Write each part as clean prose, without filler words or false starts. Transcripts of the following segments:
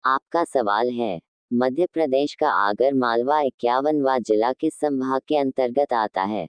आपका सवाल है, मध्य प्रदेश का आगर मालवा 51वां जिला किस संभाग के अंतर्गत आता है?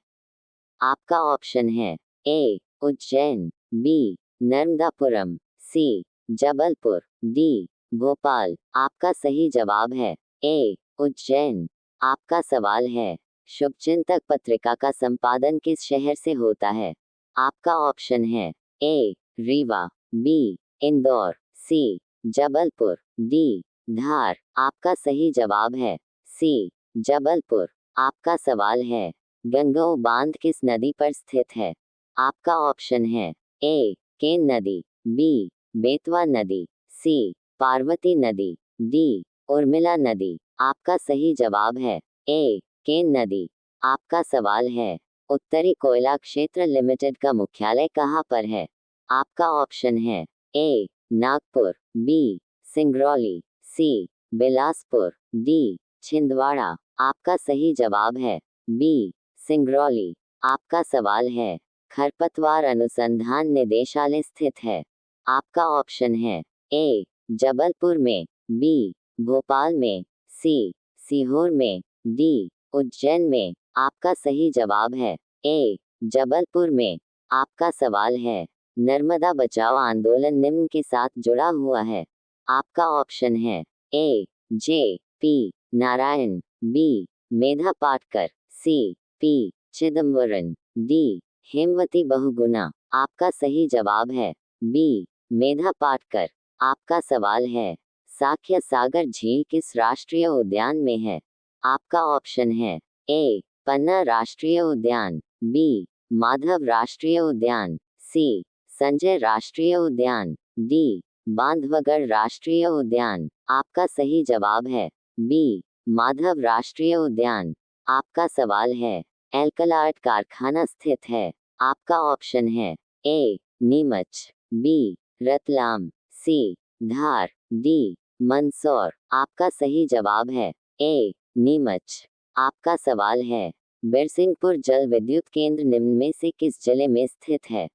आपका ऑप्शन है ए उज्जैन, बी नर्मदापुरम, सी जबलपुर, डी भोपाल। आपका सही जवाब है ए उज्जैन। आपका सवाल है, शुभचिंतक पत्रिका का संपादन किस शहर से होता है? आपका ऑप्शन है ए रीवा, बी इंदौर, सी जबलपुर, डी धार। आपका सही जवाब है सी जबलपुर। आपका सवाल है, गंगो बांध किस नदी पर स्थित है? आपका ऑप्शन है ए केन नदी, बी बेतवा नदी, सी पार्वती नदी, डी उर्मिला नदी। आपका सही जवाब है ए केन नदी। आपका सवाल है, उत्तरी कोयला क्षेत्र लिमिटेड का मुख्यालय कहाँ पर है? आपका ऑप्शन है ए नागपुर, बी सिंगरौली, सी बिलासपुर, डी छिंदवाड़ा। आपका सही जवाब है बी सिंगरौली। आपका सवाल है, खरपतवार अनुसंधान निदेशालय स्थित है? आपका ऑप्शन है ए जबलपुर में, बी भोपाल में, सी सीहोर में, डी उज्जैन में। आपका सही जवाब है ए जबलपुर में। आपका सवाल है, नर्मदा बचाओ आंदोलन निम्न के साथ जुड़ा हुआ है? आपका ऑप्शन है A J P Narayan, B Medha Patkar, C P Chidambaram, D Hemvati Bahuguna. आपका सही जवाब है बी मेधा पाटकर। आपका सवाल है, साख्य सागर झील किस राष्ट्रीय उद्यान में है? आपका ऑप्शन है ए पन्ना राष्ट्रीय उद्यान, बी माधव राष्ट्रीय उद्यान, सी संजय राष्ट्रीय उद्यान, डी बांधवगढ़ राष्ट्रीय उद्यान। आपका सही जवाब है बी माधव राष्ट्रीय उद्यान। आपका सवाल है, एल्कलाइट कारखाना स्थित है? आपका ऑप्शन है ए नीमच, बी रतलाम, सी धार, डी मंदसौर। आपका सही जवाब है ए नीमच। आपका सवाल है, बिरसिंहपुर जल विद्युत केंद्र निम्न में से किस जिले में स्थित है?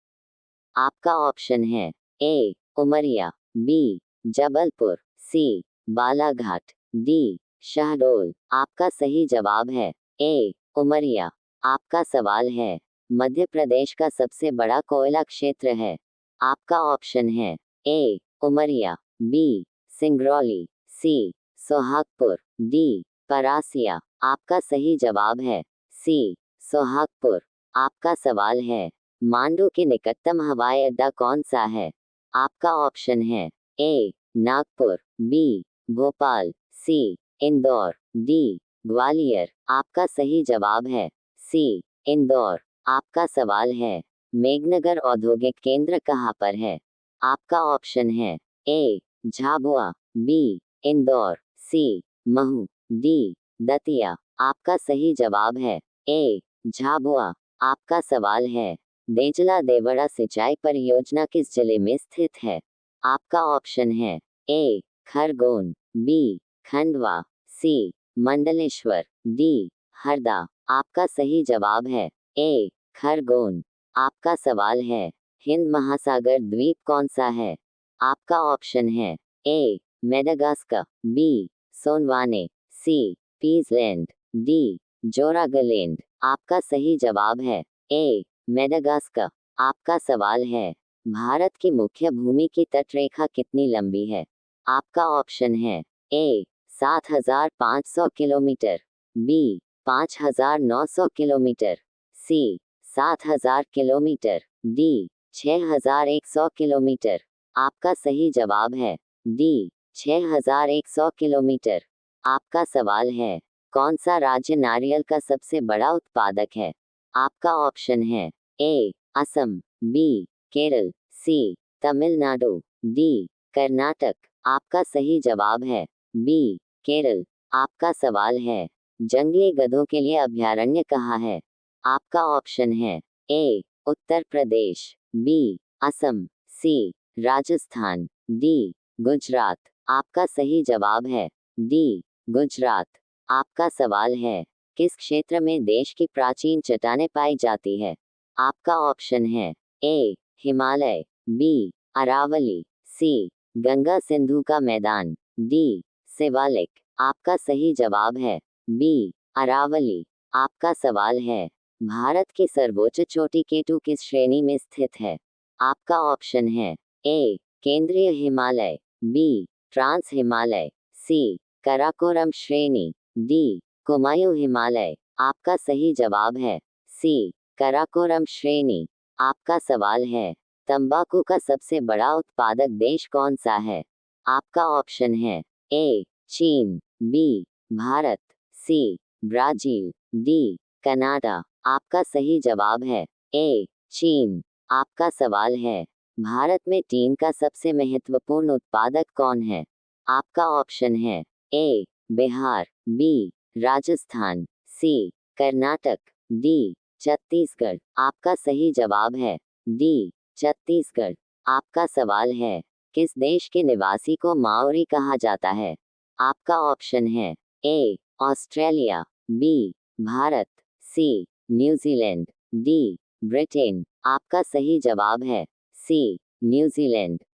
आपका ऑप्शन है ए उमरिया, बी जबलपुर, सी बालाघाट, डी शहडोल। आपका सही जवाब है ए उमरिया। आपका सवाल है, मध्य प्रदेश का सबसे बड़ा कोयला क्षेत्र है? आपका ऑप्शन है ए उमरिया, बी सिंगरौली, सी सोहागपुर, डी परासिया। आपका सही जवाब है सी सोहागपुर। आपका सवाल है, मांडू के निकटतम हवाई अड्डा कौन सा है? आपका ऑप्शन है ए नागपुर, बी भोपाल, सी इंदौर, डी ग्वालियर। आपका सही जवाब है सी इंदौर। आपका सवाल है, मेघनगर औद्योगिक केंद्र कहाँ पर है? आपका ऑप्शन है ए झाबुआ, बी इंदौर, सी महू, डी दतिया। आपका सही जवाब है ए झाबुआ। आपका सवाल है, देजला देवड़ा सिंचाई परियोजना किस जिले में स्थित है? आपका ऑप्शन है ए खरगोन, बी खंडवा, सी मंडलेश्वर, डी हरदा। आपका सही जवाब है ए खरगोन। आपका सवाल है, हिंद महासागर द्वीप कौन सा है? आपका ऑप्शन है ए मेडागास्कर, बी सोनवाने, सी पीसलैंड, डी जोरागलैंड। आपका सही जवाब है ए मेडागास्कर। आपका सवाल है, भारत की मुख्य भूमि की तटरेखा कितनी लंबी है? आपका ऑप्शन है ए 7500 किलोमीटर, बी 5900 किलोमीटर, सी 7000 किलोमीटर, डी 6100 किलोमीटर। आपका सही जवाब है डी 6100 किलोमीटर। आपका सवाल है, कौन सा राज्य नारियल का सबसे बड़ा उत्पादक है? आपका ऑप्शन है ए असम, बी केरल, सी तमिलनाडु, डी कर्नाटक। आपका सही जवाब है बी केरल। आपका सवाल है, जंगली गधों के लिए अभयारण्य कहाँ है? आपका ऑप्शन है ए उत्तर प्रदेश, बी असम, सी राजस्थान, डी गुजरात। आपका सही जवाब है डी गुजरात। आपका सवाल है, किस क्षेत्र में देश की प्राचीन चट्टानें पाई जाती है? आपका ऑप्शन है ए हिमालय, बी अरावली, सी गंगा सिंधु का मैदान, डी शिवालिक। आपका सही जवाब है बी अरावली। आपका सवाल है, भारत की सर्वोच्च चोटी केटू किस श्रेणी में स्थित है? आपका ऑप्शन है ए केंद्रीय हिमालय, बी ट्रांस हिमालय, सी कराकोरम श्रेणी, डी कुमायूं हिमालय। आपका सही जवाब है सी कराकोरम श्रेणी। आपका सवाल है, तंबाकू का सबसे बड़ा उत्पादक देश कौन सा है? आपका ऑप्शन है ए चीन, B Bharat, C Brazil, D Canada. आपका सही जवाब है ए चीन। आपका सवाल है, भारत में टीन का सबसे महत्वपूर्ण उत्पादक कौन है? आपका ऑप्शन है ए बिहार, बी राजस्थान, सी कर्नाटक, डी छत्तीसगढ़। आपका सही जवाब है डी छत्तीसगढ़। आपका सवाल है, किस देश के निवासी को माओरी कहा जाता है? आपका ऑप्शन है A Australia, B Bharat, C New Zealand, D Britain. आपका सही जवाब है सी न्यूजीलैंड।